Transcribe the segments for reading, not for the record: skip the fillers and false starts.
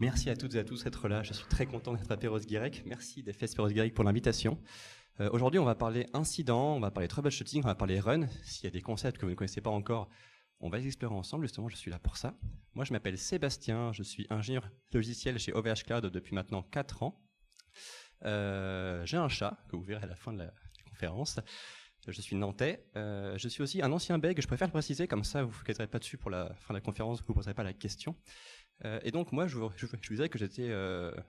Merci à toutes et à tous d'être là. Je suis très content d'être à Perros-Guirec. Merci d'FS Perros-Guirec pour l'invitation. Aujourd'hui, on va parler incident, on va parler troubleshooting, on va parler run. S'il y a des concepts que vous ne connaissez pas encore, on va les explorer ensemble. Justement, je suis là pour ça. Moi, je m'appelle Sébastien. Je suis ingénieur logiciel chez OVH Cloud depuis maintenant 4 ans. J'ai un chat que vous verrez à la fin de la conférence. Je suis nantais. Je suis aussi un ancien bègue. Je préfère le préciser, comme ça, vous ne vous inquiéterez pas dessus pour la fin de la conférence, vous ne poserez pas la question. Et donc moi, je vous disais que j'étais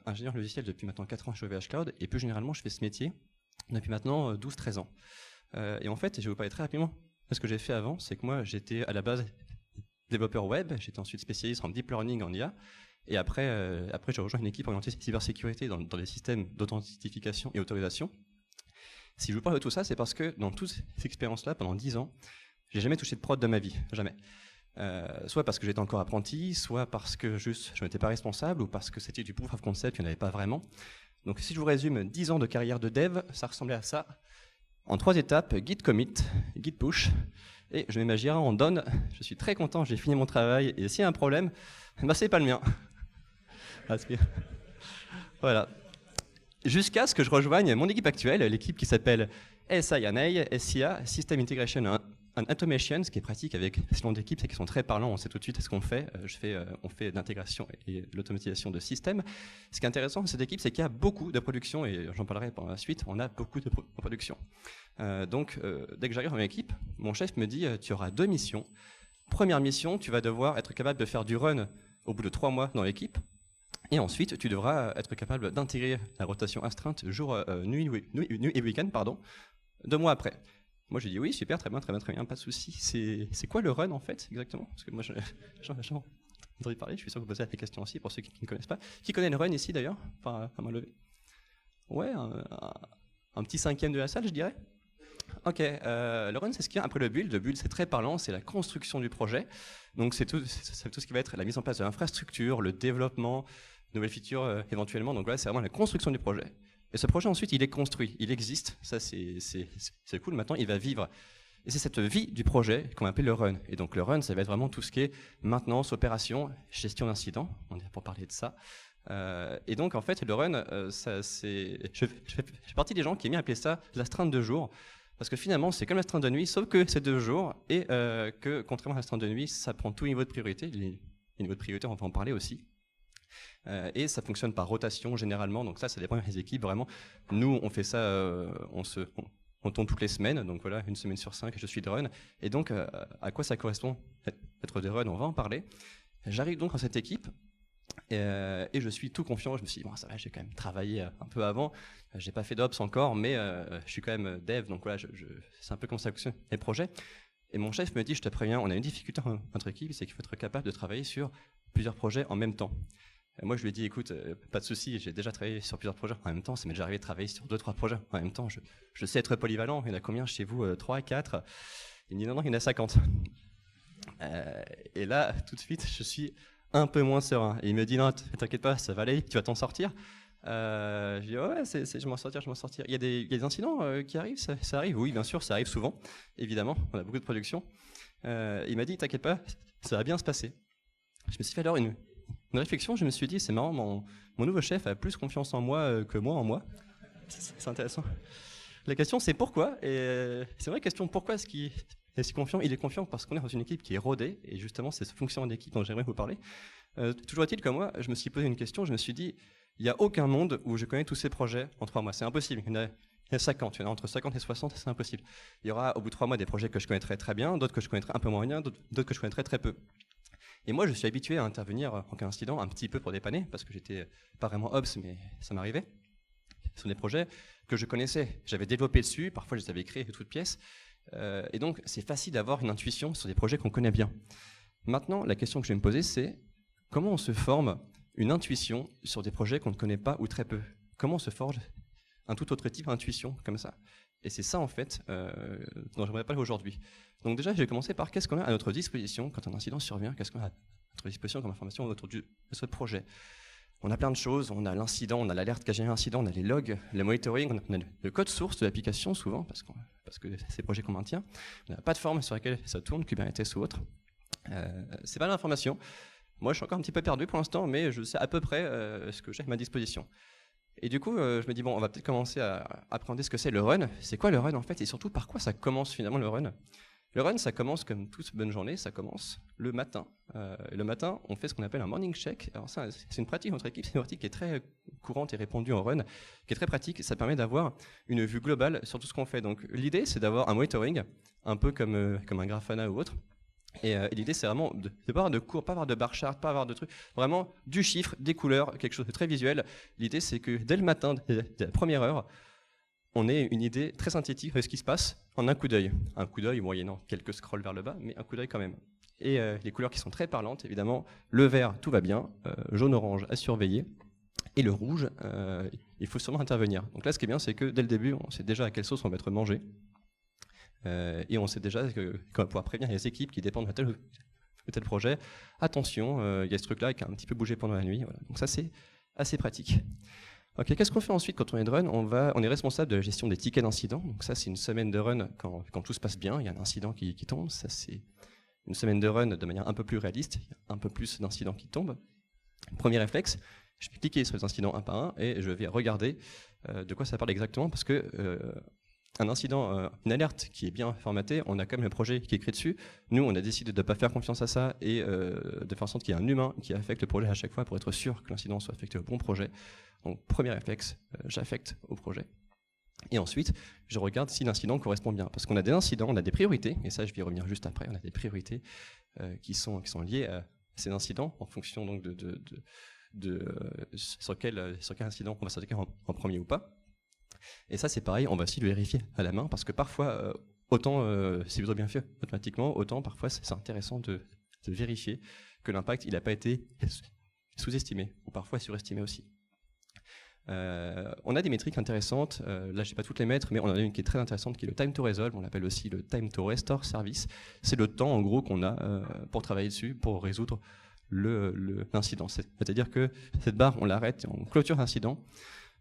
ingénieur logiciel depuis maintenant 4 ans chez OVH Cloud, et plus généralement, je fais ce métier depuis maintenant 12-13 ans. Et en fait, je vais vous parler très rapidement de ce que j'ai fait avant. C'est que moi, j'étais à la base développeur web, j'étais ensuite spécialiste en deep learning, en IA, et après j'ai rejoint une équipe orientée cybersécurité dans les systèmes d'authentification et autorisation. Si je vous parle de tout ça, c'est parce que dans toutes ces expériences-là, pendant 10 ans, j'ai jamais touché de prod de ma vie, jamais. Soit parce que j'étais encore apprenti, soit parce que juste je n'étais pas responsable, ou parce que c'était du proof of concept, il n'y en avait pas vraiment. Donc si je vous résume 10 ans de carrière de dev, ça ressemblait à ça. En 3 étapes, git commit, git push, et je mets ma Jira en done. Je suis très content, j'ai fini mon travail, et s'il y a un problème, bah c'est pas le mien. Voilà. Jusqu'à ce que je rejoigne mon équipe actuelle, l'équipe qui s'appelle SIA, System Integration and Automation, ce qui est pratique avec ce nom d'équipe, c'est qu'ils sont très parlants, on sait tout de suite ce qu'on fait. On fait de l'intégration et de l'automatisation de systèmes. Ce qui est intéressant de cette équipe, c'est qu'il y a beaucoup de production, et j'en parlerai par la suite, on a beaucoup de production. Donc, dès que j'arrive dans mon équipe, mon chef me dit, tu auras 2 missions. Première mission, tu vas devoir être capable de faire du run au bout de 3 mois dans l'équipe. Et ensuite, tu devras être capable d'intégrer la rotation astreinte jour, nuit et week-end, 2 mois après. Moi, j'ai dit oui, super, très bien, pas de souci. C'est quoi le run en fait, exactement? Parce que moi, j'en ai entendu parler, je suis sûr que vous posez la question aussi pour ceux qui ne connaissent pas. Qui connaît le run ici d'ailleurs? Enfin, à main levée. Ouais, un petit 5e de la salle, je dirais. Ok, le run, c'est ce qu'il y a après le build. Le build, c'est très parlant, c'est la construction du projet. Donc, c'est tout ce qui va être la mise en place de l'infrastructure, le développement, nouvelles features éventuellement. Donc voilà, c'est vraiment la construction du projet. Et ce projet, ensuite, il est construit, il existe. Ça, c'est cool. Maintenant, il va vivre. Et c'est cette vie du projet qu'on appelle le run. Et donc, le run, ça va être vraiment tout ce qui est maintenance, opération, gestion d'incidents. On est pour parler de ça. Et donc, en fait, le run, je fais partie des gens qui aiment bien appeler ça l'astreinte de jour. Parce que finalement, c'est comme l'astreinte de nuit, sauf que c'est 2 jours. Et que, contrairement à l'astreinte de nuit, ça prend tout niveau de priorité. Les niveaux de priorité, on va en parler aussi. Et ça fonctionne par rotation généralement, donc ça dépend des équipes vraiment. Nous, on fait ça, on tourne toutes les semaines, donc voilà, 1 semaine sur 5, je suis de run. Et donc, à quoi ça correspond être de run? On va en parler. J'arrive donc dans cette équipe et je suis tout confiant. Je me suis dit, bon, ça va, j'ai quand même travaillé un peu avant. J'ai pas fait d'ops encore, mais je suis quand même dev, donc voilà, c'est un peu comme ça fonctionne les projets. Et mon chef me dit, je te préviens, on a une difficulté dans notre équipe, c'est qu'il faut être capable de travailler sur plusieurs projets en même temps. Moi, je lui ai dit, écoute, pas de souci, j'ai déjà travaillé sur plusieurs projets en même temps, ça m'est déjà arrivé de travailler sur 2-3 projets en même temps. Je sais être polyvalent. Il y en a combien chez vous? 3, 4? Il me dit, non, il y en a 50. Et là, tout de suite, je suis un peu moins serein. Et il me dit, non, t'inquiète pas, ça va aller, tu vas t'en sortir. Je dis, ouais, je vais m'en sortir. Il y a des incidents qui arrivent, ça arrive? Oui, bien sûr, ça arrive souvent, évidemment, on a beaucoup de production. Il m'a dit, t'inquiète pas, ça va bien se passer. Je me suis fait alors une réflexion, je me suis dit, c'est marrant, mon nouveau chef a plus confiance en moi que moi en moi. C'est intéressant. La question, c'est pourquoi? Et c'est vrai, question, pourquoi est-ce qu'il est si confiant? Il est confiant parce qu'on est dans une équipe qui est rodée, et justement, c'est ce fonctionnement d'équipe dont j'aimerais vous parler. Toujours est-il que moi, je me suis posé une question, je me suis dit, il n'y a aucun monde où je connais tous ces projets en 3 mois. C'est impossible. Il y en a 50, il y en a entre 50 et 60, c'est impossible. Il y aura au bout de 3 mois des projets que je connaîtrai très bien, d'autres que je connaîtrai un peu moins bien, d'autres que je connaîtrai très peu. Et moi, je suis habitué à intervenir en cas d'incident un petit peu pour dépanner, parce que j'étais pas vraiment ops, mais ça m'arrivait. Ce sont des projets que je connaissais. J'avais développé dessus, parfois je les avais créés de toutes pièces. Et donc, c'est facile d'avoir une intuition sur des projets qu'on connaît bien. Maintenant, la question que je vais me poser, c'est comment on se forme une intuition sur des projets qu'on ne connaît pas ou très peu? Comment on se forge un tout autre type d'intuition comme ça? Et c'est ça, en fait, dont j'aimerais parler aujourd'hui. Donc déjà, je vais commencer par qu'est-ce qu'on a à notre disposition quand un incident survient? Qu'est-ce qu'on a à notre disposition comme information autour de ce projet? On a plein de choses. On a l'incident, on a l'alerte qu'a généré l'incident, on a les logs, le monitoring, on a le code source de l'application souvent, parce que c'est des projets qu'on maintient. On n'a pas de forme sur laquelle ça tourne, Kubernetes ou autre. C'est pas l'information. Moi, je suis encore un petit peu perdu pour l'instant, mais je sais à peu près ce que j'ai à ma disposition. Et du coup, je me dis, bon, on va peut-être commencer à appréhender ce que c'est le run. C'est quoi le run en fait, et surtout par quoi ça commence finalement le run? Le run, ça commence comme toute bonne journée, ça commence le matin. Le matin, on fait ce qu'on appelle un morning check. Alors ça, c'est une pratique dans notre équipe, c'est une pratique qui est très courante et répandue en run, qui est très pratique. Ça permet d'avoir une vue globale sur tout ce qu'on fait. Donc l'idée, c'est d'avoir un monitoring, un peu comme un Grafana ou autre. Et l'idée, c'est vraiment de ne pas avoir de cours, pas avoir de bar chart, pas avoir de trucs, vraiment du chiffre, des couleurs, quelque chose de très visuel. L'idée, c'est que dès le matin, dès la première heure, on ait une idée très synthétique de ce qui se passe en un coup d'œil. Un coup d'œil moyennant quelques scrolls vers le bas, mais un coup d'œil quand même. Et les couleurs qui sont très parlantes, évidemment, le vert, tout va bien, jaune-orange à surveiller, et le rouge, il faut sûrement intervenir. Donc là, ce qui est bien, c'est que dès le début, on sait déjà à quelle sauce on va être mangé. Et on sait déjà qu'on va pouvoir prévenir les équipes qui dépendent de tel ou tel projet. Attention, il y a ce truc-là qui a un petit peu bougé pendant la nuit. Voilà. Donc ça, c'est assez pratique. Ok, qu'est-ce qu'on fait ensuite quand on est de run? On est responsable de la gestion des tickets d'incidents. Donc ça, c'est une semaine de run quand tout se passe bien. Il y a un incident qui tombe. Ça, c'est une semaine de run de manière un peu plus réaliste. Il y a un peu plus d'incidents qui tombent. Premier réflexe, je vais cliquer sur les incidents un par un et je vais regarder de quoi ça parle exactement, parce que un incident, une alerte qui est bien formatée, on a quand même le projet qui est écrit dessus. Nous, on a décidé de ne pas faire confiance à ça et de faire en sorte qu'il y ait un humain qui affecte le projet à chaque fois pour être sûr que l'incident soit affecté au bon projet. Donc, premier réflexe, j'affecte au projet. Et ensuite, je regarde si l'incident correspond bien. Parce qu'on a des incidents, on a des priorités, et ça, je vais y revenir juste après. On a des priorités qui sont liées à ces incidents en fonction donc sur quel incident on va s'attaquer en premier ou pas. Et ça, c'est pareil, on va aussi le vérifier à la main, parce que parfois, autant c'est plutôt bien fait automatiquement, autant parfois c'est intéressant de vérifier que l'impact il n'a pas été sous-estimé, ou parfois surestimé aussi. On a des métriques intéressantes, là je ne vais pas toutes les mettre, mais on en a une qui est très intéressante, qui est le time to resolve, on l'appelle aussi le time to restore service. C'est le temps en gros qu'on a pour travailler dessus, pour résoudre l'incident. C'est-à-dire que cette barre, on l'arrête, on clôture l'incident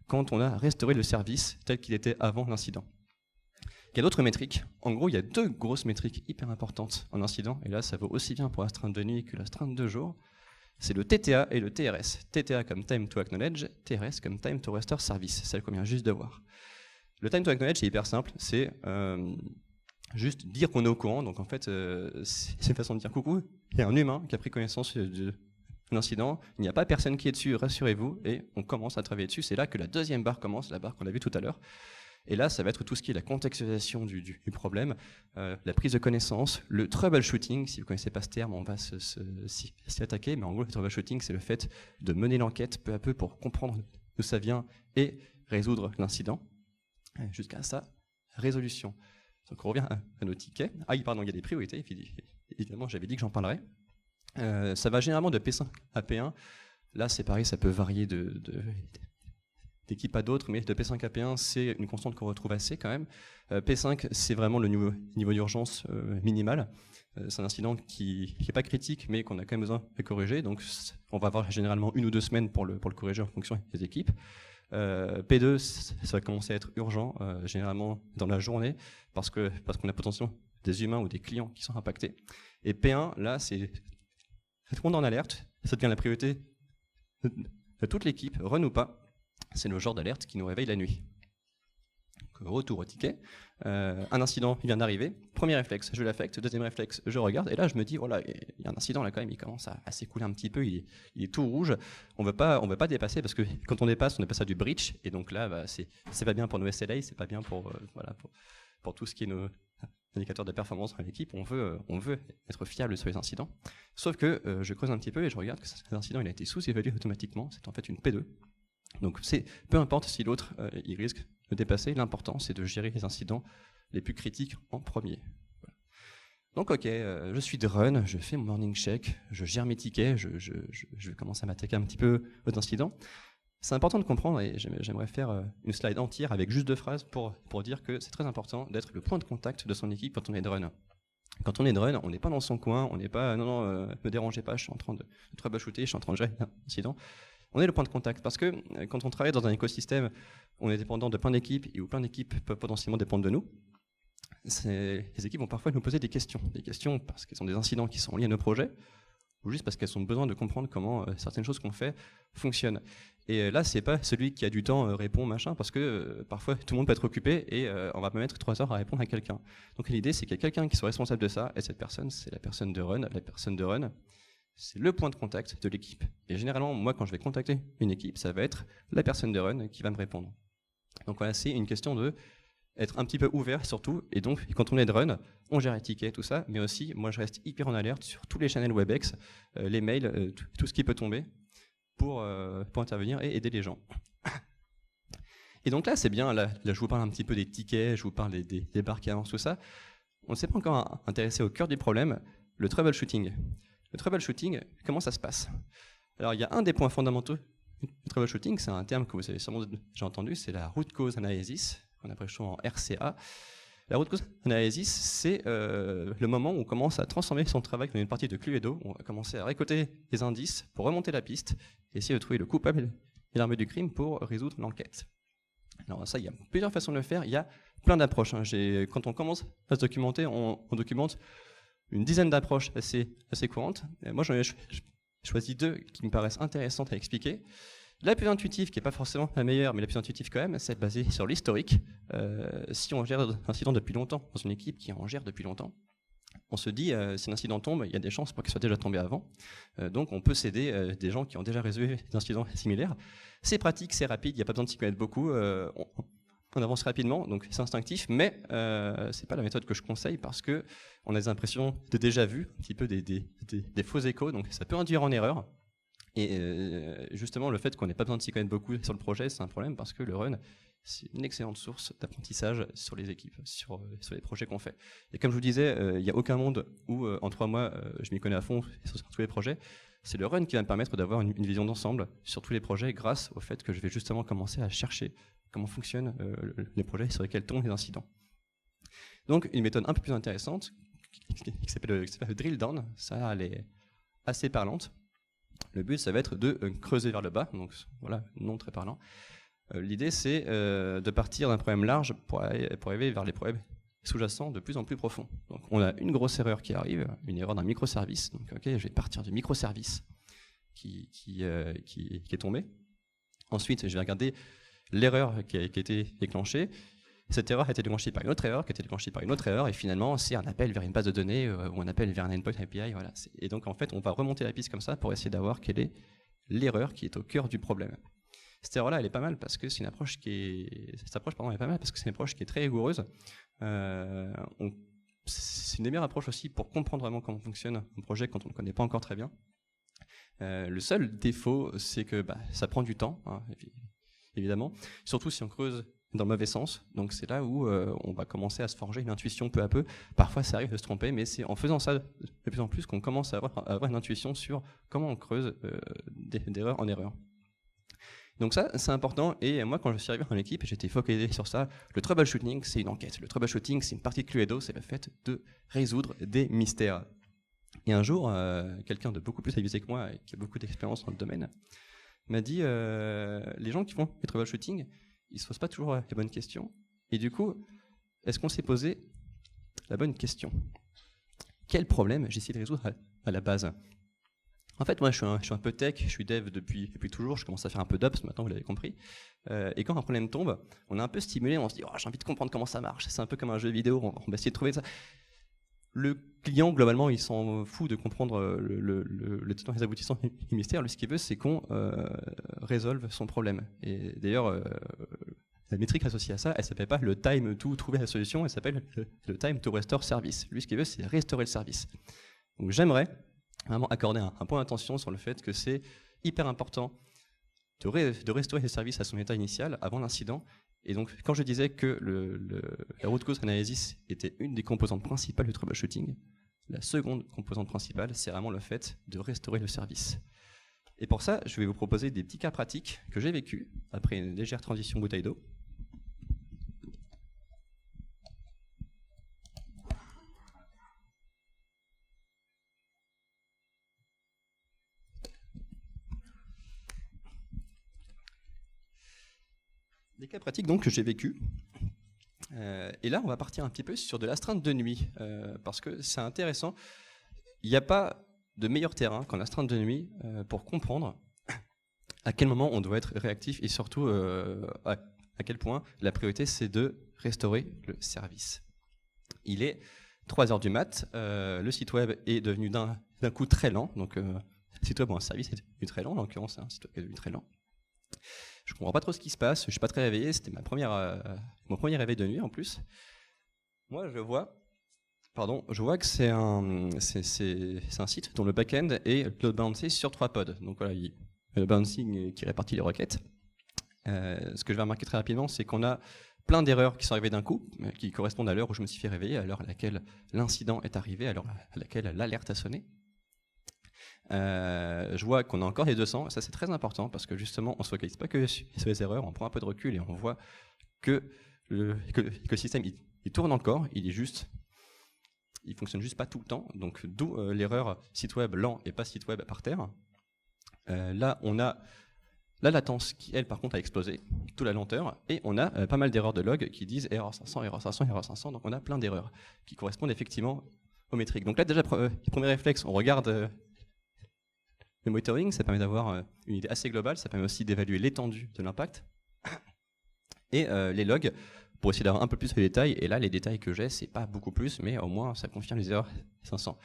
quand on a restauré le service tel qu'il était avant l'incident. Il y a d'autres métriques. En gros, il y a deux grosses métriques hyper importantes en incident, et là ça vaut aussi bien pour l'astreinte de nuit que l'astreinte de jour. C'est le TTA et le TRS. TTA comme Time to Acknowledge, TRS comme Time to Restore Service, celle qu'on vient juste de voir. Le Time to Acknowledge, c'est hyper simple, c'est juste dire qu'on est au courant. Donc en fait, c'est une façon de dire coucou, il y a un humain qui a pris connaissance de l'incident, il n'y a pas personne qui est dessus, rassurez-vous, et on commence à travailler dessus. C'est là que la deuxième barre commence, la barre qu'on a vue tout à l'heure. Et là, ça va être tout ce qui est la contextualisation du problème, la prise de connaissance, le troubleshooting. Si vous ne connaissez pas ce terme, on va s'y attaquer. Mais en gros, le troubleshooting, c'est le fait de mener l'enquête peu à peu pour comprendre d'où ça vient et résoudre l'incident, jusqu'à sa résolution. Donc on revient à nos tickets. Ah, pardon, il y a des priorités, évidemment, j'avais dit que j'en parlerais. Ça va généralement de P5 à P1. Là, c'est pareil, ça peut varier d'équipe à d'autres, mais de P5 à P1, c'est une constante qu'on retrouve assez quand même. P5, c'est vraiment le niveau d'urgence minimal. C'est un incident qui n'est pas critique, mais qu'on a quand même besoin de corriger. Donc, on va avoir généralement 1 ou 2 semaines pour le corriger en fonction des équipes. P2, ça va commencer à être urgent, généralement dans la journée, parce qu'on a potentiellement des humains ou des clients qui sont impactés. Et P1, là, c'est tout le monde en alerte, ça devient la priorité de toute l'équipe, run ou pas. C'est le genre d'alerte qui nous réveille la nuit. Donc, retour au ticket, un incident il vient d'arriver, premier réflexe, je l'affecte, deuxième réflexe, je regarde, et là je me dis, voilà, il y a un incident là quand même, il commence à s'écouler un petit peu, il est tout rouge, on ne veut pas dépasser, parce que quand on dépasse à du breach, et donc là, bah, c'est pas bien pour nos SLA, c'est pas bien pour tout ce qui est nos indicateurs de performance dans l'équipe, on veut être fiable sur les incidents. Sauf que je creuse un petit peu et je regarde que cet incident il a été sous-évalué automatiquement, c'est en fait une P2. Donc peu importe si l'autre il risque de dépasser, l'important c'est de gérer les incidents les plus critiques en premier. Voilà. Donc ok, je suis de run, je fais mon morning check, je gère mes tickets, je vais commencer à m'attaquer un petit peu aux incidents. C'est important de comprendre, et j'aimerais faire une slide entière avec juste 2 phrases pour dire que c'est très important d'être le point de contact de son équipe quand on est de run. Quand on est de run, on n'est pas dans son coin, on n'est pas non, me dérangez pas, je suis en train de troubleshooter, je suis en train de gérer l'incident. On est le point de contact parce que quand on travaille dans un écosystème, on est dépendant de plein d'équipes et où plein d'équipes peuvent potentiellement dépendre de nous. Les équipes vont parfois nous poser des questions parce qu'ils ont des incidents qui sont liés à nos projets, ou juste parce qu'elles ont besoin de comprendre comment certaines choses qu'on fait fonctionnent. Et là, c'est pas celui qui a du temps répond machin, parce que parfois tout le monde peut être occupé et on va pas mettre 3 heures à répondre à quelqu'un. Donc l'idée, c'est qu'il y a quelqu'un qui soit responsable de ça, et cette personne, c'est la personne de run. La personne de run, c'est le point de contact de l'équipe. Et généralement, moi, quand je vais contacter une équipe, ça va être la personne de run qui va me répondre. Donc voilà, c'est une question de être un petit peu ouvert surtout, et donc quand on est de run, on gère les tickets, tout ça, mais aussi, moi je reste hyper en alerte sur tous les channels WebEx, les mails, tout ce qui peut tomber pour intervenir et aider les gens. Et donc là, c'est bien, là, je vous parle un petit peu des tickets, je vous parle des barres qui avancent, tout ça. On ne s'est pas encore intéressé au cœur du problème, le troubleshooting. Le troubleshooting, comment ça se passe? Alors il y a un des points fondamentaux du troubleshooting, c'est un terme que vous avez sûrement déjà entendu, c'est la root cause analysis, qu'on appelle en RCA. La root cause analysis, c'est le moment où on commence à transformer son travail dans une partie de Cluedo. On va commencer à récolter des indices pour remonter la piste, et essayer de trouver le coupable et l'arme du crime pour résoudre l'enquête. Alors ça, il y a plusieurs façons de le faire, il y a plein d'approches. Quand on commence à se documenter, on documente une dizaine d'approches assez courantes. Et moi, j'en ai choisi 2 qui me paraissent intéressantes à expliquer. La plus intuitive, qui n'est pas forcément la meilleure, mais la plus intuitive quand même, c'est basée sur l'historique. Si on gère un incident depuis longtemps, dans une équipe qui en gère depuis longtemps, on se dit, si un incident tombe, il y a des chances pour qu'il soit déjà tombé avant. Donc on peut s'aider des gens qui ont déjà résolu des incidents similaires. C'est pratique, c'est rapide, il n'y a pas besoin de s'y connaître beaucoup. On avance rapidement, donc c'est instinctif, mais c'est pas la méthode que je conseille parce que on a des impressions de déjà vu, un petit peu des faux échos, donc ça peut induire en erreur. Et justement, le fait qu'on n'ait pas besoin de s'y connaître beaucoup sur le projet, c'est un problème parce que le run, c'est une excellente source d'apprentissage sur les équipes, sur les projets qu'on fait. Et comme je vous disais, il n'y a aucun monde où en 3 mois, je m'y connais à fond sur tous les projets. C'est le run qui va me permettre d'avoir une vision d'ensemble sur tous les projets grâce au fait que je vais justement commencer à chercher comment fonctionnent les projets sur lesquels tombent les incidents. Donc une méthode un peu plus intéressante qui s'appelle le drill down, ça elle est assez parlante. Le but, ça va être de creuser vers le bas, donc voilà, non très parlant. L'idée, c'est de partir d'un problème large pour arriver vers les problèmes sous-jacents de plus en plus profonds. Donc on a une grosse erreur qui arrive, une erreur d'un microservice. Donc ok, je vais partir du microservice qui est tombé. Ensuite, je vais regarder l'erreur qui a été déclenchée. Cette erreur a été déclenchée par une autre erreur, qui a été déclenchée par une autre erreur, et finalement, c'est un appel vers une base de données ou un appel vers un endpoint API. Voilà. Et donc, en fait, on va remonter la piste comme ça pour essayer d'avoir quelle est l'erreur qui est au cœur du problème. Cette erreur-là, elle est pas mal parce que c'est une approche Cette approche, pardon, elle est pas mal parce que c'est une approche qui est très rigoureuse. C'est une des meilleures approches aussi pour comprendre vraiment comment fonctionne un projet quand on ne connaît pas encore très bien. Le seul défaut, c'est que ça prend du temps, hein, évidemment, surtout si on creuse dans le mauvais sens. Donc c'est là où on va commencer à se forger une intuition peu à peu. Parfois ça arrive de se tromper, mais c'est en faisant ça de plus en plus qu'on commence à avoir une intuition sur comment on creuse d'erreur en erreur. Donc ça, c'est important, et moi quand je suis arrivé dans l'équipe, j'étais focalisé sur ça. Le troubleshooting, c'est une enquête. Le troubleshooting, c'est une partie de Cluedo, c'est le fait de résoudre des mystères. Et un jour, quelqu'un de beaucoup plus avisé que moi, et qui a beaucoup d'expérience dans le domaine, m'a dit, les gens qui font du troubleshooting, ils ne se posent pas toujours les bonnes questions. Et du coup, est-ce qu'on s'est posé la bonne question? Quel problème j'essaie de résoudre à la base? En fait, moi, je suis un peu tech, je suis dev depuis toujours, je commence à faire un peu d'ops, maintenant vous l'avez compris. Et quand un problème tombe, on est un peu stimulé, on se dit oh, j'ai envie de comprendre comment ça marche. C'est un peu comme un jeu vidéo, on va essayer de trouver ça. Le client, globalement, il s'en fout de comprendre le tenant et les aboutissants du mystère. Lui, ce qu'il veut, c'est qu'on résolve son problème. Et d'ailleurs, la métrique associée à ça, elle ne s'appelle pas le time to trouver la solution, elle s'appelle le time to restore service. Lui, ce qu'il veut, c'est restaurer le service. Donc j'aimerais vraiment accorder un point d'attention sur le fait que c'est hyper important de restaurer le service à son état initial avant l'incident. Et donc, quand je disais que la root cause analysis était une des composantes principales du troubleshooting, la seconde composante principale, c'est vraiment le fait de restaurer le service. Et pour ça, je vais vous proposer des petits cas pratiques que j'ai vécus après une légère transition bouteille d'eau. Des cas pratiques donc que j'ai vécus. Et là, on va partir un petit peu sur de l'astreinte de nuit, parce que c'est intéressant. Il n'y a pas de meilleurs terrains qu'en astreinte de nuit pour comprendre à quel moment on doit être réactif et surtout à quel point la priorité c'est de restaurer le service. Il est 3 heures du mat, le site web est devenu d'un coup très lent, donc le site web ou un service est devenu très lent, en l'occurrence c'est un site web qui est devenu très lent. Je comprends pas trop ce qui se passe, je suis pas très réveillé, c'était mon premier réveil de nuit en plus. Moi je vois que c'est un site dont le back-end est load balancé sur 3 pods. Donc voilà, le balancing qui répartit les requêtes. Ce que je vais remarquer très rapidement, c'est qu'on a plein d'erreurs qui sont arrivées d'un coup, qui correspondent à l'heure où je me suis fait réveiller, à l'heure à laquelle l'incident est arrivé, à l'heure à laquelle l'alerte a sonné. Je vois qu'on a encore les 200, ça c'est très important parce que justement on ne se focalise pas que sur les erreurs, on prend un peu de recul et on voit que le système il tourne encore, il fonctionne juste pas tout le temps, donc d'où l'erreur site web lent et pas site web par terre. Là on a la latence qui elle par contre a explosé, toute la lenteur, et on a pas mal d'erreurs de log qui disent erreur 500, erreur 500, erreur 500, donc on a plein d'erreurs qui correspondent effectivement aux métriques. Donc là déjà premier réflexe, on regarde le monitoring, ça permet d'avoir une idée assez globale, ça permet aussi d'évaluer l'étendue de l'impact. Et les logs, pour essayer d'avoir un peu plus de détails, et là les détails que j'ai, c'est pas beaucoup plus, mais au moins ça confirme les erreurs 500.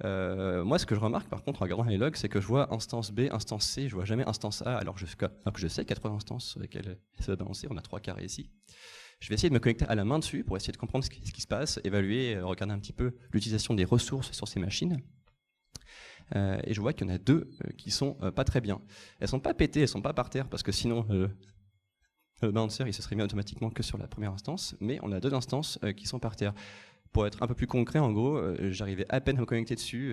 Moi ce que je remarque par contre en regardant les logs, c'est que je vois instance B, instance C, je vois jamais instance A, alors que je sais qu'il y a 3 instances sur lesquelles ça va balancer, on a 3 carrés ici. Je vais essayer de me connecter à la main dessus pour essayer de comprendre ce qui se passe, évaluer, regarder un petit peu l'utilisation des ressources sur ces machines. Et je vois qu'il y en a 2 qui sont pas très bien. Elles sont pas pétées, elles sont pas par terre, parce que sinon le balancer il se serait mis automatiquement que sur la première instance, mais on a 2 instances qui sont par terre. Pour être un peu plus concret, en gros, j'arrivais à peine à me connecter dessus.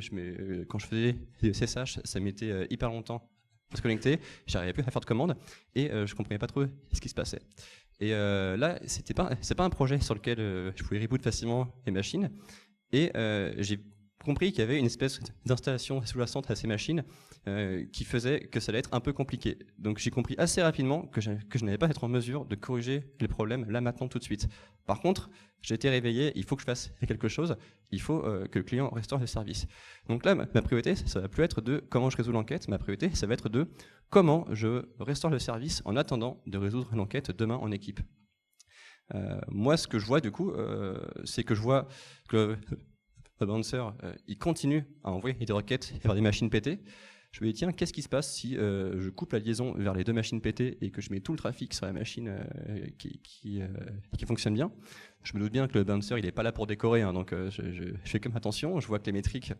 Quand je faisais des SSH, ça mettait hyper longtemps à se connecter, j'arrivais plus à faire de commandes, et je comprenais pas trop ce qui se passait. Et là, c'est pas un projet sur lequel je pouvais reboot facilement les machines, et j'ai compris qu'il y avait une espèce d'installation sous-jacente à ces machines qui faisait que ça allait être un peu compliqué. Donc j'ai compris assez rapidement que je n'allais pas être en mesure de corriger les problèmes là maintenant tout de suite. Par contre, j'ai été réveillé, il faut que je fasse quelque chose, il faut que le client restaure le service. Donc là, ma priorité, ça va plus être de comment je résous l'enquête, ma priorité, ça va être de comment je restaure le service en attendant de résoudre l'enquête demain en équipe. Moi, ce que je vois du coup, c'est que je vois que le bouncer, il continue à envoyer des requêtes vers des machines pétées. Je me dis, tiens, qu'est-ce qui se passe si je coupe la liaison vers les 2 machines pétées et que je mets tout le trafic sur la machine qui fonctionne bien? Je me doute bien que le bouncer, il n'est pas là pour décorer, hein, donc je fais comme attention. Je vois que les métriques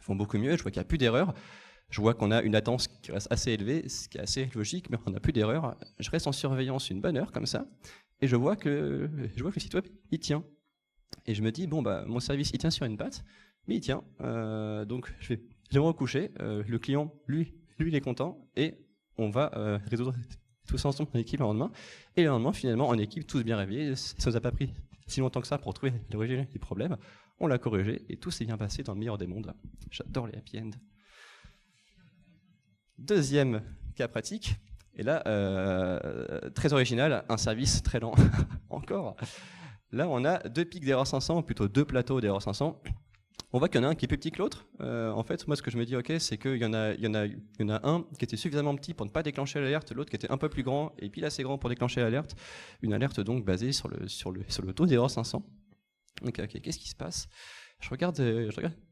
font beaucoup mieux, je vois qu'il n'y a plus d'erreurs. Je vois qu'on a une latence qui reste assez élevée, ce qui est assez logique, mais on n'a plus d'erreurs. Je reste en surveillance une bonne heure comme ça, et je vois que le site web, il tient. Et je me dis, bon, bah, mon service, il tient sur une patte, mais il tient. Donc, je vais me recoucher. Le client, lui, il est content. Et on va résoudre tout ça ensemble en équipe le lendemain. Et le lendemain, finalement, en équipe, tous bien réveillés. Ça nous a pas pris si longtemps que ça pour trouver l'origine du problème. On l'a corrigé et tout s'est bien passé dans le meilleur des mondes. J'adore les happy end. Deuxième cas pratique. Et là, très original, un service très lent. Encore. Là, on a 2 pics d'erreur 500, plutôt 2 plateaux d'erreur 500. On voit qu'il y en a un qui est plus petit que l'autre. En fait, moi, ce que je me dis, c'est qu'il y en a un qui était suffisamment petit pour ne pas déclencher l'alerte, l'autre qui était un peu plus grand et pile assez grand pour déclencher l'alerte. Une alerte donc basée sur le taux d'erreur 500. Ok, qu'est-ce qui se passe ? Je regarde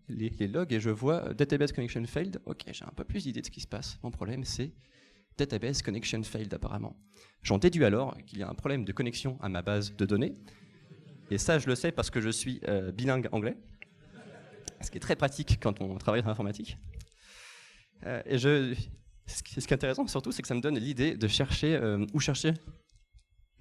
les logs et je vois database connection failed. Ok, j'ai un peu plus d'idée de ce qui se passe. Mon problème, c'est database connection failed apparemment. J'en déduis alors qu'il y a un problème de connexion à ma base de données. Et ça, je le sais parce que je suis bilingue anglais, ce qui est très pratique quand on travaille dans l'informatique. Et ce qui est intéressant surtout, c'est que ça me donne l'idée de chercher où chercher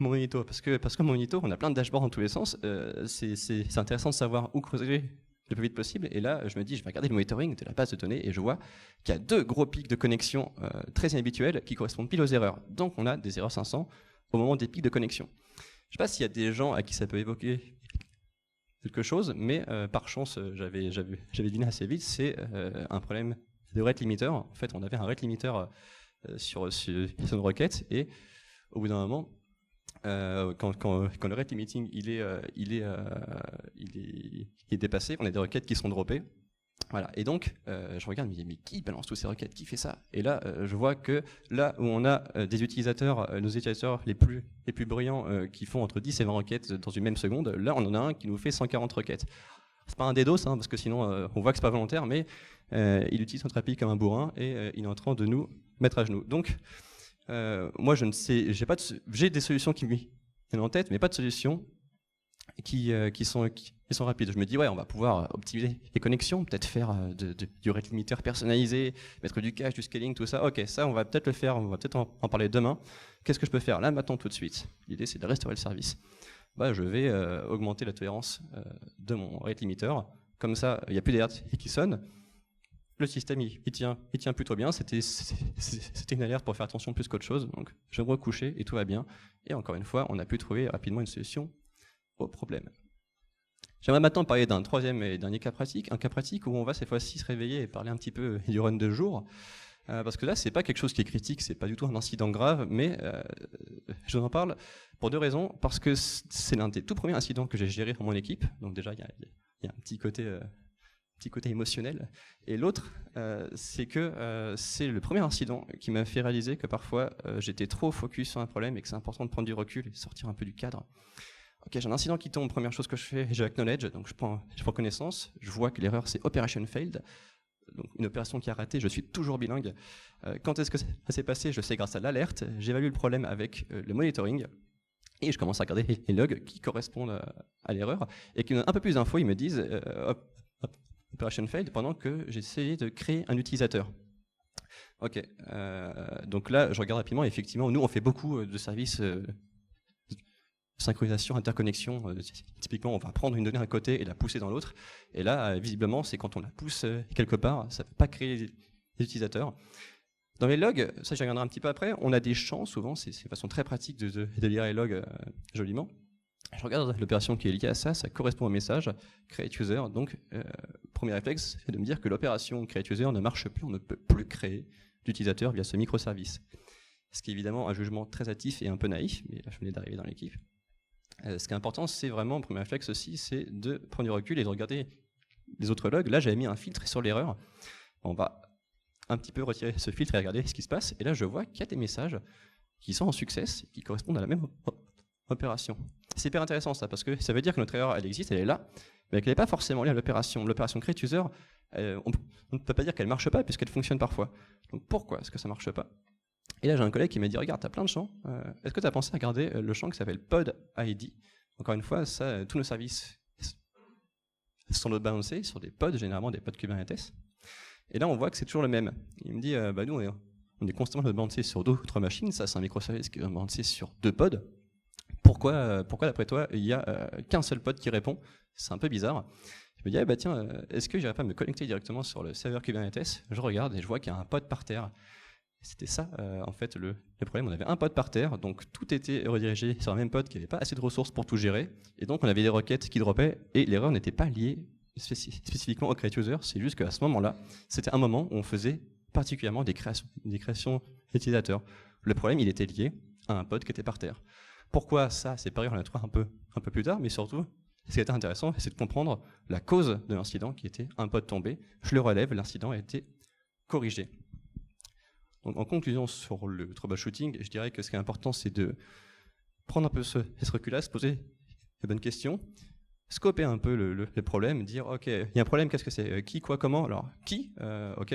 mon monito. Parce que mon monito, on a plein de dashboards dans tous les sens. C'est intéressant de savoir où creuser le plus vite possible. Et là, je me dis, je vais regarder le monitoring de la base de données et je vois qu'il y a 2 gros pics de connexion très inhabituels qui correspondent pile aux erreurs. Donc, on a des erreurs 500 au moment des pics de connexion. Je ne sais pas s'il y a des gens à qui ça peut évoquer quelque chose, mais par chance, j'avais deviné assez vite, c'est un problème de rate limiter. En fait, on avait un rate limiter sur une requête, et au bout d'un moment, quand le rate limiting il est dépassé, on a des requêtes qui sont droppées. Voilà, et donc je regarde, mais qui balance toutes ces requêtes, qui fait ça? Et là, je vois que là où on a des utilisateurs, nos utilisateurs les plus bruyants qui font entre 10 et 20 requêtes dans une même seconde, là on en a un qui nous fait 140 requêtes. C'est pas un DDoS, parce que sinon on voit que c'est pas volontaire, mais il utilise notre API comme un bourrin et il est en train de nous mettre à genoux. Donc moi je ne sais, j'ai des solutions qui me viennent en tête, mais pas de solutions qui sont rapides. Je me dis, ouais, on va pouvoir optimiser les connexions, peut-être faire du rate limiter personnalisé, mettre du cache, du scaling, tout ça. Ok, ça, on va peut-être le faire, on va peut-être en parler demain. Qu'est-ce que je peux faire là, maintenant, tout de suite? L'idée, c'est de restaurer le service. Je vais augmenter la tolérance de mon rate limiter. Comme ça, il n'y a plus d'alerte qui sonne. Le système, il tient plutôt bien. C'était une alerte pour faire attention plus qu'autre chose. Donc, je vais me recoucher et tout va bien. Et encore une fois, on a pu trouver rapidement une solution au problème. J'aimerais maintenant parler d'un troisième et dernier cas pratique, un cas pratique où on va cette fois-ci se réveiller et parler un petit peu du run de jour, parce que là c'est pas quelque chose qui est critique, c'est pas du tout un incident grave, mais je vous en parle pour deux raisons, parce que c'est l'un des tout premiers incidents que j'ai géré pour mon équipe, donc déjà il y a un petit côté émotionnel, et l'autre c'est que c'est le premier incident qui m'a fait réaliser que parfois j'étais trop focus sur un problème et que c'est important de prendre du recul et sortir un peu du cadre. Ok, j'ai un incident qui tombe, première chose que je fais, je acknowledge, donc je prends connaissance, je vois que l'erreur c'est operation failed, donc une opération qui a raté, je suis toujours bilingue. Quand est-ce que ça s'est passé? Je sais grâce à l'alerte, j'évalue le problème avec le monitoring, et je commence à regarder les logs qui correspondent à l'erreur, et qui me donnent un peu plus d'infos, ils me disent operation failed, pendant que j'ai essayé de créer un utilisateur. Ok, donc là je regarde rapidement, effectivement, nous on fait beaucoup de services synchronisation, interconnexion, typiquement on va prendre une donnée d'un côté et la pousser dans l'autre, et là visiblement c'est quand on la pousse quelque part, ça ne peut pas créer des utilisateurs. Dans les logs, ça j'y reviendrai un petit peu après, on a des champs, souvent c'est une façon très pratique de lire les logs joliment. Je regarde l'opération qui est liée à ça, ça correspond au message create user, donc premier réflexe c'est de me dire que l'opération create user ne marche plus, on ne peut plus créer d'utilisateur via ce microservice. Ce qui est évidemment un jugement très hâtif et un peu naïf, mais là je venais d'arriver dans l'équipe. Ce qui est important, c'est vraiment, le premier réflexe aussi, c'est de prendre du recul et de regarder les autres logs. Là, j'avais mis un filtre sur l'erreur. On va un petit peu retirer ce filtre et regarder ce qui se passe. Et là, je vois qu'il y a des messages qui sont en success, qui correspondent à la même opération. C'est hyper intéressant ça, parce que ça veut dire que notre erreur, elle existe, elle est là, mais qu'elle n'est pas forcément liée à l'opération. L'opération create user, on ne peut pas dire qu'elle ne marche pas, puisqu'elle fonctionne parfois. Donc pourquoi est-ce que ça ne marche pas? Et là, j'ai un collègue qui m'a dit, regarde, tu as plein de champs, est-ce que tu as pensé à garder le champ qui s'appelle pod ID? Encore une fois, ça, tous nos services sont load balancés sur des pods, généralement des pods Kubernetes. Et là, on voit que c'est toujours le même. Il me dit, nous, on est constamment load balancés sur d'autres machines, ça c'est un microservice qui est load balancé sur 2 pods. Pourquoi d'après toi, il n'y a qu'un seul pod qui répond? C'est un peu bizarre. Je me dis, tiens, est-ce que j'irais pas me connecter directement sur le serveur Kubernetes? Je regarde et je vois qu'il y a un pod par terre. C'était ça, en fait, le problème. On avait un pod par terre, donc tout était redirigé sur un même pod qui n'avait pas assez de ressources pour tout gérer. Et donc, on avait des requêtes qui droppaient et l'erreur n'était pas liée spécifiquement au create user. C'est juste qu'à ce moment-là, c'était un moment où on faisait particulièrement des créations d'utilisateurs. Le problème, il était lié à un pod qui était par terre. Pourquoi ça? C'est pareil, on l'a trouvé un peu plus tard, mais surtout, ce qui était intéressant, c'est de comprendre la cause de l'incident qui était un pod tombé. Je le relève, l'incident a été corrigé. Donc, en conclusion sur le troubleshooting, je dirais que ce qui est important, c'est de prendre un peu ce recul-là, se poser les bonnes questions, scoper un peu le problème, dire ok, il y a un problème, qu'est-ce que c'est? Qui, quoi, comment? Alors, qui? Ok.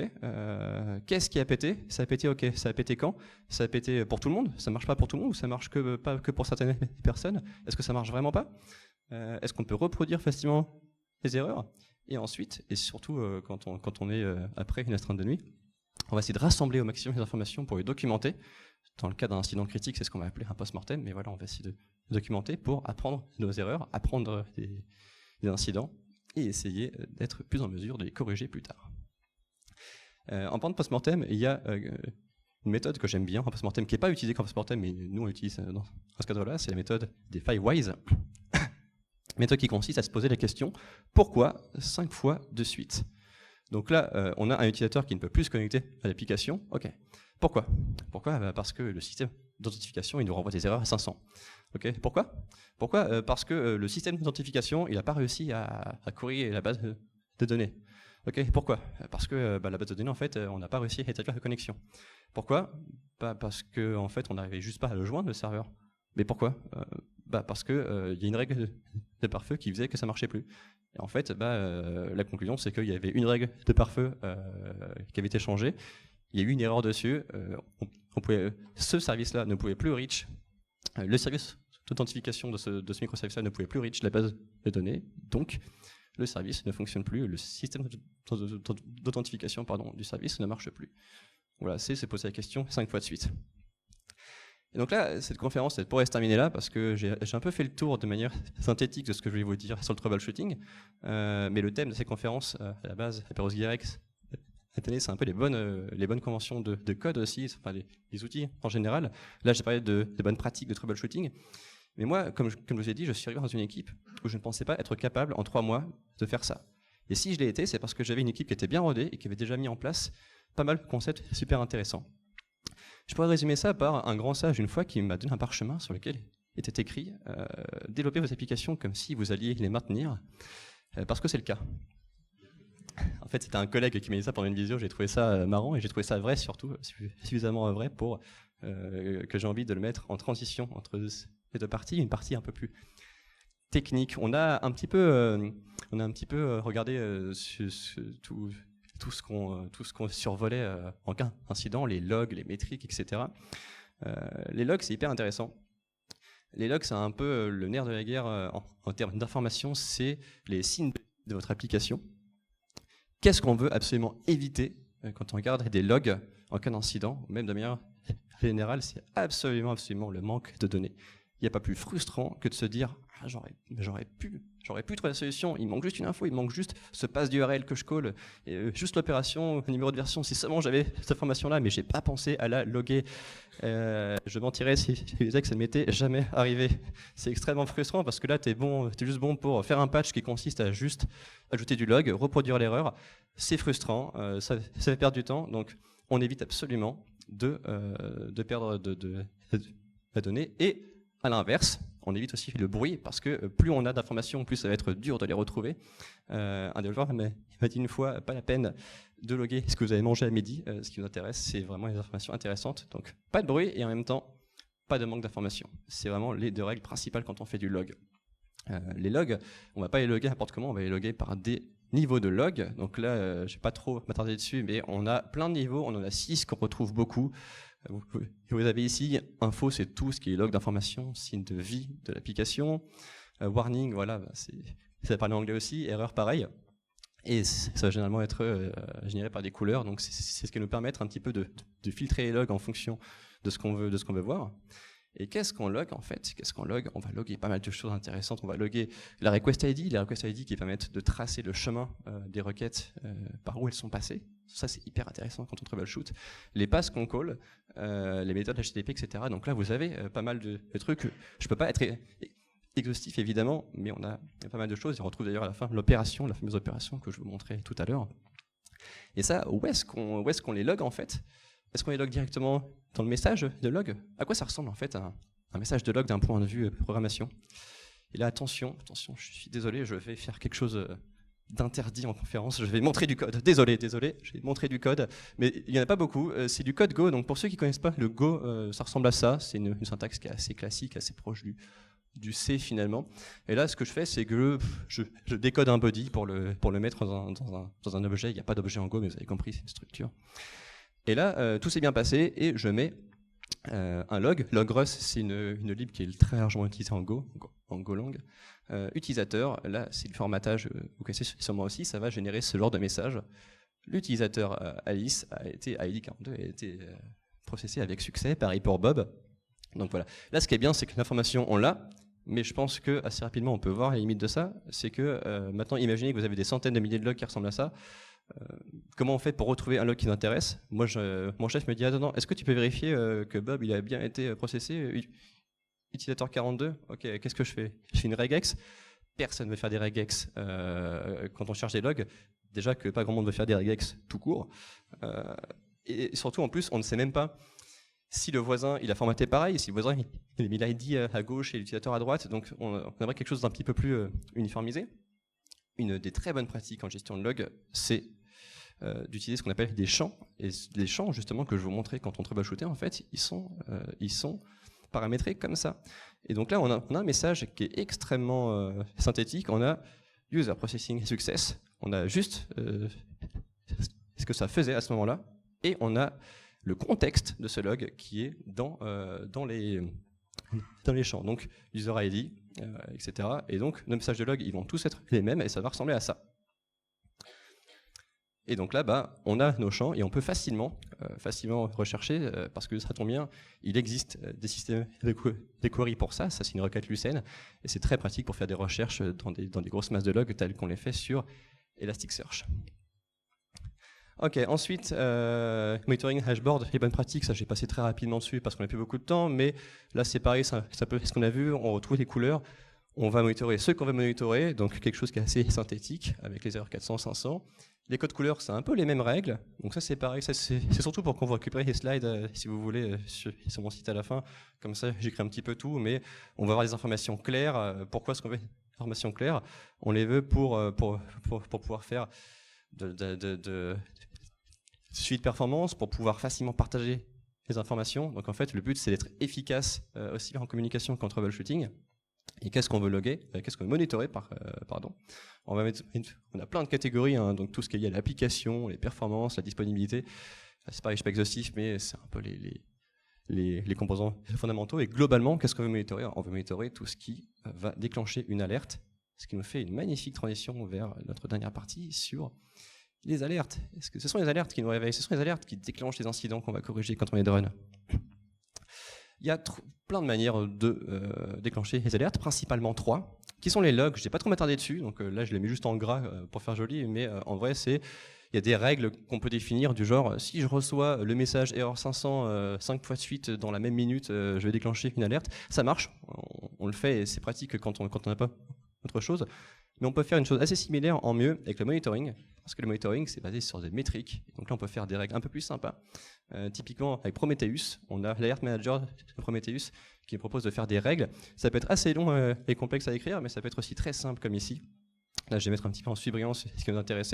Qu'est-ce qui a pété? Ça a pété, ok. Ça a pété quand? Ça a pété pour tout le monde? Ça marche pas pour tout le monde ou ça marche pas que pour certaines personnes? Est-ce que ça marche vraiment pas? Est-ce qu'on peut reproduire facilement les erreurs? Et ensuite, et surtout quand on est après une astreinte de nuit, on va essayer de rassembler au maximum les informations pour les documenter. Dans le cas d'un incident critique, c'est ce qu'on va appeler un post-mortem, mais voilà, on va essayer de documenter pour apprendre nos erreurs, apprendre des incidents et essayer d'être plus en mesure de les corriger plus tard. En parlant de post-mortem, il y a une méthode que j'aime bien en post-mortem, qui n'est pas utilisée comme post-mortem, mais nous on l'utilise dans ce cadre-là, c'est la méthode des 5 whys. Méthode qui consiste à se poser la question pourquoi 5 fois de suite? Donc là, on a un utilisateur qui ne peut plus se connecter à l'application. Ok. Pourquoi? Parce que le système d'authentification, il nous renvoie des erreurs à 500. Ok. Pourquoi? Parce que le système d'authentification, il n'a pas réussi à query la base de données. Ok, pourquoi? Parce que la base de données, en fait, on n'a pas réussi à établir la connexion. Pourquoi? Parce que en fait, on n'arrivait juste pas à le joindre, le serveur. Mais pourquoi? Parce que il y a une règle de pare-feu qui faisait que ça marchait plus. Et en fait, la conclusion, c'est qu'il y avait une règle de pare-feu qui avait été changée. Il y a eu une erreur dessus. Ce service-là ne pouvait plus reach. Le service d'authentification de ce microservice-là ne pouvait plus reach la base de données. Donc, le service ne fonctionne plus, le système d'authentification du service ne marche plus. Voilà, c'est poser la question 5 fois de suite. Et donc là, cette conférence, elle pourrait se terminer là, parce que j'ai un peu fait le tour de manière synthétique de ce que je vais vous dire sur le troubleshooting. Mais le thème de ces conférences, à la base, Aperos Gerex, cette année, c'est un peu les bonnes conventions de code aussi, enfin les outils en général. Là, j'ai parlé de bonnes pratiques de troubleshooting. Mais moi, comme je vous ai dit, je suis arrivé dans une équipe où je ne pensais pas être capable en 3 mois de faire ça. Et si je l'ai été, c'est parce que j'avais une équipe qui était bien rodée et qui avait déjà mis en place pas mal de concepts super intéressants. Je pourrais résumer ça par un grand sage une fois qui m'a donné un parchemin sur lequel était écrit « Développez vos applications comme si vous alliez les maintenir parce que c'est le cas ». En fait, c'était un collègue qui m'a dit ça pendant une visio, j'ai trouvé ça marrant et j'ai trouvé ça vrai surtout, suffisamment vrai pour que j'ai envie de le mettre en transition entre les deux parties, une partie un peu plus technique. On a un petit peu regardé tout ce qu'on survolait en cas d'incident, les logs, les métriques, etc. Les logs, c'est hyper intéressant. Les logs, c'est un peu le nerf de la guerre en termes d'information, c'est les signes de votre application. Qu'est-ce qu'on veut absolument éviter quand on regarde des logs en cas d'incident, ou même de manière générale, c'est absolument le manque de données. Il n'y a pas plus frustrant que de se dire ah, j'aurais pu trouver la solution, il manque juste une info, il manque juste ce pass d'URL que je call, juste l'opération, le numéro de version, si seulement j'avais cette information-là, mais j'ai pas pensé à la loguer. Je mentirais si je disais que ça ne m'était jamais arrivé. C'est extrêmement frustrant parce que là, t'es juste bon pour faire un patch qui consiste à juste ajouter du log, reproduire l'erreur. C'est frustrant, ça fait perdre du temps, donc on évite absolument de perdre de la donnée. Et à l'inverse, on évite aussi le bruit parce que plus on a d'informations, plus ça va être dur de les retrouver. Un développeur m'a dit une fois, pas la peine de loguer ce que vous avez mangé à midi. Ce qui nous intéresse, c'est vraiment les informations intéressantes. Donc pas de bruit et en même temps, pas de manque d'informations. C'est vraiment les deux règles principales quand on fait du log. Les logs, on ne va pas les loguer n'importe comment, on va les loguer par des niveaux de log. Donc là, je ne vais pas trop m'attarder dessus, mais on a plein de niveaux, on en a 6 qu'on retrouve beaucoup. Vous avez ici, info, c'est tout ce qui est log d'information, signe de vie de l'application. Warning, voilà, ça va parler anglais aussi, erreur pareil. Et ça va généralement être généré par des couleurs, donc c'est ce qui va nous permettre un petit peu de filtrer les logs en fonction de ce qu'on veut voir. Et qu'est-ce qu'on log en fait? On va loguer pas mal de choses intéressantes. On va loguer la request ID, les request ID qui permettent de tracer le chemin des requêtes par où elles sont passées. Ça, c'est hyper intéressant quand on troubleshoot. Les passes qu'on call, les méthodes HTTP, etc. Donc là, vous avez pas mal de trucs. Je peux pas être exhaustif, évidemment, mais il y a pas mal de choses. Et on retrouve d'ailleurs à la fin l'opération, la fameuse opération que je vous montrais tout à l'heure. Et ça, où est-ce qu'on les log en fait? Est-ce qu'on les log directement dans le message de log? À quoi ça ressemble en fait un message de log d'un point de vue programmation? Et là, attention, je suis désolé, je vais faire quelque chose d'interdit en conférence. Je vais montrer du code. Désolé, je vais montrer du code, mais il n'y en a pas beaucoup. C'est du code Go, donc pour ceux qui ne connaissent pas, le Go, ça ressemble à ça. C'est une syntaxe qui est assez classique, assez proche du C finalement. Et là, ce que je fais, c'est que je décode un body pour le mettre dans un objet. Il n'y a pas d'objet en Go, mais vous avez compris, c'est une structure. Et là, tout s'est bien passé et je mets un log. Logrus, c'est une lib qui est très largement utilisée en Go, en Golang. Utilisateur, là, c'est le formatage, vous connaissez sûrement aussi, ça va générer ce genre de message. L'utilisateur Alice ID42 a été processé avec succès, pareil pour Bob. Donc voilà. Là, ce qui est bien, c'est que l'information, on l'a, mais je pense que assez rapidement, on peut voir les limites de ça. C'est que maintenant, imaginez que vous avez des centaines de milliers de logs qui ressemblent à ça. Comment on fait pour retrouver un log qui nous intéresse? Moi, mon chef me dit attends, est-ce que tu peux vérifier que Bob il a bien été processé? Utilisateur 42, ok, qu'est-ce que je fais? Je fais une regex. Personne ne veut faire des regex quand on cherche des logs. Déjà que pas grand monde veut faire des regex tout court. Et surtout, en plus, on ne sait même pas si le voisin il a formaté pareil, si le voisin il a mis l'ID à gauche et l'utilisateur à droite. Donc, on aimerait quelque chose d'un petit peu plus uniformisé. une des très bonnes pratiques en gestion de log, c'est d'utiliser ce qu'on appelle des champs. Et les champs, justement, que je vous montrais quand on troubleshootait, en fait, ils sont paramétrés comme ça. Et donc là, on a un message qui est extrêmement synthétique. On a user processing success. On a juste ce que ça faisait à ce moment-là. Et on a le contexte de ce log qui est dans les champs. Donc, user ID, etc. Et donc, nos messages de log, ils vont tous être les mêmes et ça va ressembler à ça. Et donc là, on a nos champs et on peut facilement rechercher, parce que ça tombe bien, il existe des systèmes de query pour ça c'est une requête Lucene, et c'est très pratique pour faire des recherches dans des grosses masses de logs telles qu'on les fait sur Elasticsearch. Ok, ensuite, monitoring dashboard, les bonnes pratiques, ça j'ai passé très rapidement dessus parce qu'on n'a plus beaucoup de temps, mais là c'est pareil, c'est un peu ce qu'on a vu, on retrouve les couleurs, on va monitorer ce qu'on va monitorer, donc quelque chose qui est assez synthétique avec les erreurs 400, 500. Les codes couleurs, c'est un peu les mêmes règles, donc ça c'est pareil, ça, c'est surtout pour qu'on vous récupère les slides, si vous voulez, sur mon site à la fin, comme ça j'écris un petit peu tout, mais on va avoir des informations claires. Pourquoi est-ce qu'on veut des informations claires? On les veut pour pouvoir faire de suivi de performance, pour pouvoir facilement partager les informations. Donc en fait, le but c'est d'être efficace aussi bien en communication qu'en troubleshooting. Et qu'est-ce qu'on veut loguer, qu'est-ce qu'on veut monitorer, pardon. On a plein de catégories, hein, donc tout ce qui est lié à l'application, les performances, la disponibilité. C'est pareil, je ne suis pas exhaustif, mais c'est un peu les composants fondamentaux. Et globalement, qu'est-ce qu'on veut monitorer? On veut monitorer tout ce qui va déclencher une alerte, ce qui nous fait une magnifique transition vers notre dernière partie sur les alertes. Est-ce que ce sont les alertes qui nous réveillent? Ce sont les alertes qui déclenchent les incidents qu'on va corriger quand on est de run. Il y a plein de manières de déclencher les alertes, principalement 3, qui sont les logs. Je n'ai pas trop m'attarder dessus, donc là je les mets juste en gras pour faire joli, mais en vrai il y a des règles qu'on peut définir du genre, si je reçois le message error 500 5 fois de suite dans la même minute, je vais déclencher une alerte. Ça marche, on le fait et c'est pratique quand on n'a pas autre chose. Mais on peut faire une chose assez similaire en mieux avec le monitoring, parce que le monitoring c'est basé sur des métriques, donc là on peut faire des règles un peu plus sympas. Typiquement avec Prometheus, on a l'Alert Manager de Prometheus qui propose de faire des règles. Ça peut être assez long et complexe à écrire, mais ça peut être aussi très simple comme ici. Là je vais mettre un petit peu en surbrillance ce qui nous intéresse.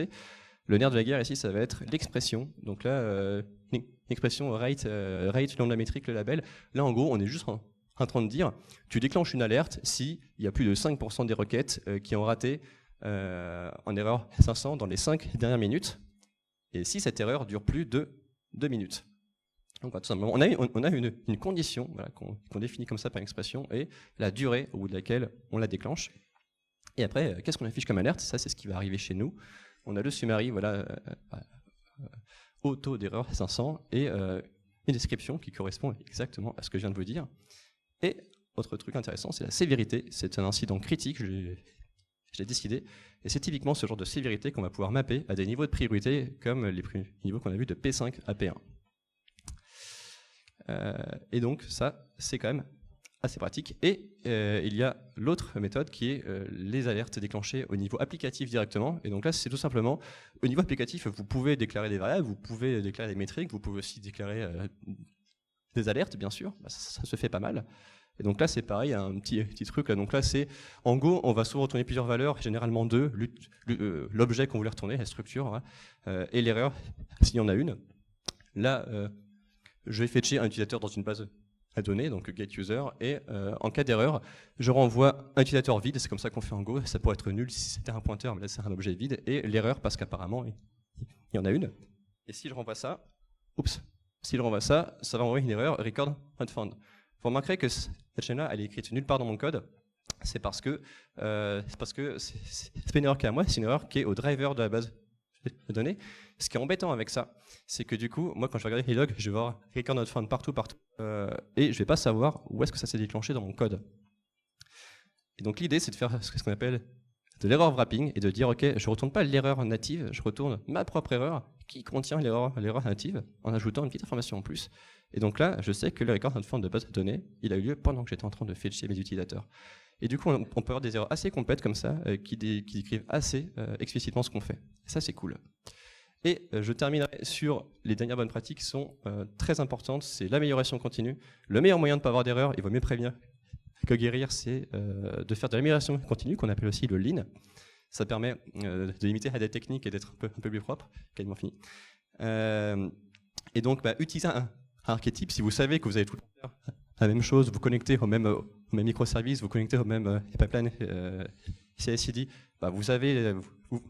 Le nerf de la guerre ici ça va être l'expression, donc là l'expression rate le nom de la métrique, le label. Là en gros on est juste en train de dire, tu déclenches une alerte s'il y a plus de 5% des requêtes qui ont raté en erreur 500 dans les 5 dernières minutes, et si cette erreur dure plus de 2 minutes. Donc, tout simplement, on a une condition voilà, qu'on définit comme ça par expression, et la durée au bout de laquelle on la déclenche. Et après, qu'est-ce qu'on affiche comme alerte? Ça, c'est ce qui va arriver chez nous. On a le summary, voilà, au taux d'erreur 500, et une description qui correspond exactement à ce que je viens de vous dire. Et autre truc intéressant, c'est la sévérité. C'est un incident critique, je l'ai décidé. Et c'est typiquement ce genre de sévérité qu'on va pouvoir mapper à des niveaux de priorité, comme les niveaux qu'on a vus de P5 à P1. Et donc ça, c'est quand même assez pratique. Et il y a l'autre méthode qui est les alertes déclenchées au niveau applicatif directement. Et donc là, c'est tout simplement, au niveau applicatif, vous pouvez déclarer des variables, vous pouvez déclarer des métriques, vous pouvez aussi déclarer des alertes, bien sûr, ça se fait pas mal. Et donc là, c'est pareil, un petit truc. Là. Donc là, c'est en Go, on va souvent retourner plusieurs valeurs, généralement 2, l'objet qu'on voulait retourner, la structure, hein, et l'erreur, s'il y en a une. Là, je vais fetcher un utilisateur dans une base à données, donc getUser, et en cas d'erreur, je renvoie un utilisateur vide, c'est comme ça qu'on fait en Go, ça pourrait être nul si c'était un pointeur, mais là c'est un objet vide, et l'erreur, parce qu'apparemment, il y en a une. Et si je renvoie ça, s'il renvoie ça, ça va envoyer une erreur record not found. Vous remarquerez que cette chaîne-là, elle est écrite nulle part dans mon code. C'est parce que c'est pas une erreur qui est à moi, c'est une erreur qui est au driver de la base de données. Ce qui est embêtant avec ça, c'est que du coup, moi quand je vais regarder les logs, je vais voir record not found partout, et je vais pas savoir où est-ce que ça s'est déclenché dans mon code. Et donc l'idée, c'est de faire ce qu'on appelle de l'error wrapping et de dire ok, je retourne pas l'erreur native, je retourne ma propre erreur qui contient l'erreur native en ajoutant une petite information en plus. Et donc là, je sais que le record not found de base de données, il a eu lieu pendant que j'étais en train de fetcher mes utilisateurs. Et du coup, on peut avoir des erreurs assez complètes comme ça, qui décrivent assez explicitement ce qu'on fait. Et ça, c'est cool. Et je terminerai sur les dernières bonnes pratiques qui sont très importantes, c'est l'amélioration continue. Le meilleur moyen de ne pas avoir d'erreur, il vaut mieux prévenir que guérir, c'est de faire de l'amélioration continue, qu'on appelle aussi le lean. Ça permet de limiter la dette technique et d'être un peu plus propre. Quasiment fini. Et donc, utilisez un archétype. Si vous savez que vous allez tout le temps faire la même chose, vous connectez au même microservice, vous connectez au même pipeline CI/CD, vous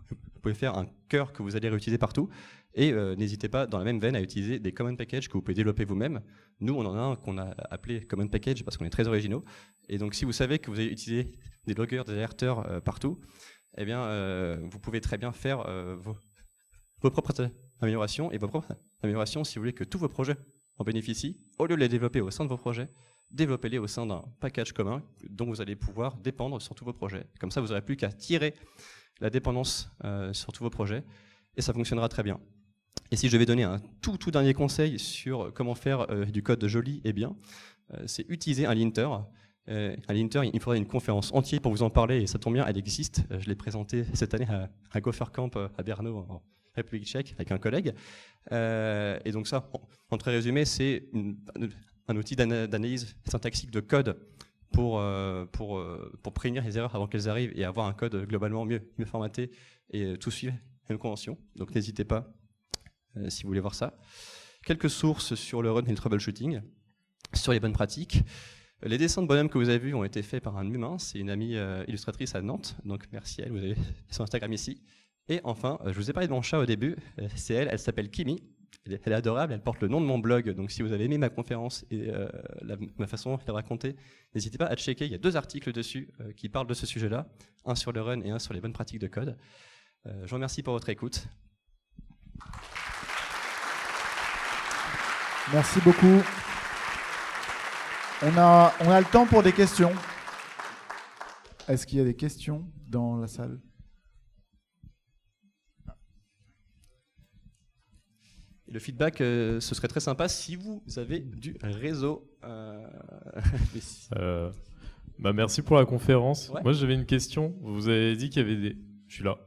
pouvez faire un cœur que vous allez réutiliser partout. Et n'hésitez pas, dans la même veine, à utiliser des common packages que vous pouvez développer vous-même. Nous, on en a un qu'on a appelé common package parce qu'on est très originaux. Et donc, si vous savez que vous allez utiliser des loggers, des alerteurs partout, eh bien, vous pouvez très bien faire vos propres améliorations. Et vos propres améliorations, si vous voulez que tous vos projets en bénéficient, au lieu de les développer au sein de vos projets, développez-les au sein d'un package commun dont vous allez pouvoir dépendre sur tous vos projets. Comme ça, vous n'aurez plus qu'à tirer la dépendance sur tous vos projets et ça fonctionnera très bien. Et si je devais donner un tout dernier conseil sur comment faire du code joli et bien, c'est utiliser un linter. Un linter, il faudrait une conférence entière pour vous en parler et ça tombe bien, elle existe. Je l'ai présentée cette année à GopherCamp à Brno, en République tchèque, avec un collègue. Et donc ça, en très résumé, c'est un outil d'analyse syntaxique de code pour prévenir les erreurs avant qu'elles arrivent et avoir un code globalement mieux formaté et tout suivre la même convention. Donc n'hésitez pas si vous voulez voir ça. Quelques sources sur le run et le troubleshooting, sur les bonnes pratiques. Les dessins de bonhomme que vous avez vus ont été faits par un humain, c'est une amie illustratrice à Nantes, donc merci à elle, vous avez son Instagram ici. Et enfin, je vous ai parlé de mon chat au début, c'est elle s'appelle Kimi, elle est adorable, elle porte le nom de mon blog, donc si vous avez aimé ma conférence et ma façon de la raconter, n'hésitez pas à checker, il y a 2 articles dessus qui parlent de ce sujet-là, un sur le run et un sur les bonnes pratiques de code. Je vous remercie pour votre écoute. Merci beaucoup. On a le temps pour des questions. Est-ce qu'il y a des questions dans la salle ? Et le feedback, ce serait très sympa si vous avez du réseau. Merci pour la conférence. Ouais. Moi, j'avais une question. Vous avez dit qu'il y avait des... Je suis là.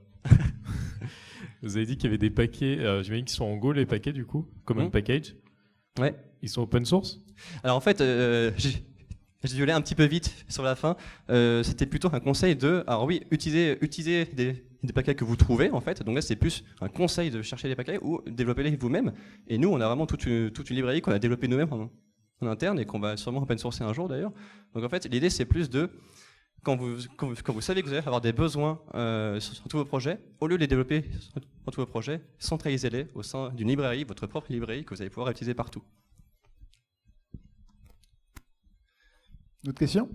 Vous avez dit qu'il y avait des paquets. J'imagine qu'ils sont en Go, les paquets, du coup. Common package. Ouais. Ils sont open source ? Alors en fait, j'ai violé un petit peu vite sur la fin. C'était plutôt un conseil de... Alors oui, utilisez des paquets que vous trouvez, en fait. Donc là, c'est plus un conseil de chercher des paquets ou développer-les vous-même. Et nous, on a vraiment toute une librairie qu'on a développée nous-mêmes en interne et qu'on va sûrement open sourcer un jour, d'ailleurs. Donc en fait, l'idée, c'est plus de... Quand vous savez que vous allez avoir des besoins sur tous vos projets, au lieu de les développer sur tous vos projets, centralisez-les au sein d'une librairie, votre propre librairie, que vous allez pouvoir utiliser partout. D'autres questions ?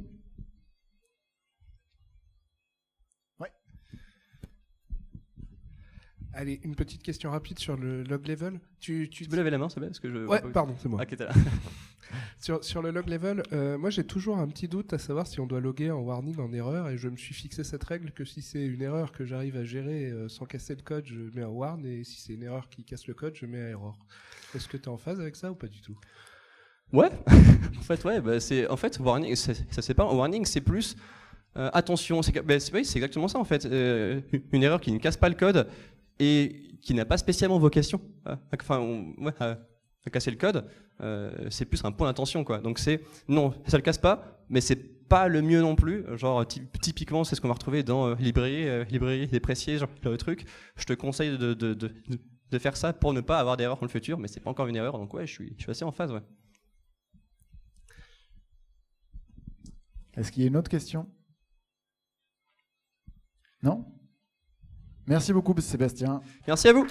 Oui. Allez, une petite question rapide sur le log level. Tu peux lever la main, c'est bien parce que je... Ouais, pardon, c'est moi. Ah, qui était là. Sur le log level, moi j'ai toujours un petit doute à savoir si on doit loguer en warning, en erreur, et je me suis fixé cette règle que si c'est une erreur que j'arrive à gérer sans casser le code, je mets en warn, et si c'est une erreur qui casse le code, je mets à error. Est-ce que tu es en phase avec ça ou pas du tout ? Ouais, en fait, ouais, warning, ça c'est pas warning, c'est plus attention. C'est exactement ça en fait. Une erreur qui ne casse pas le code et qui n'a pas spécialement vocation à casser le code, c'est plus un point d'attention quoi. Donc non, ça le casse pas, mais c'est pas le mieux non plus. Genre typiquement, c'est ce qu'on va retrouver dans librairie dépréciée, genre le truc. Je te conseille de faire ça pour ne pas avoir d'erreur dans le futur, mais c'est pas encore une erreur. Donc ouais, je suis assez en phase, ouais. Est-ce qu'il y a une autre question ? Non ? Merci beaucoup, Sébastien. Merci à vous.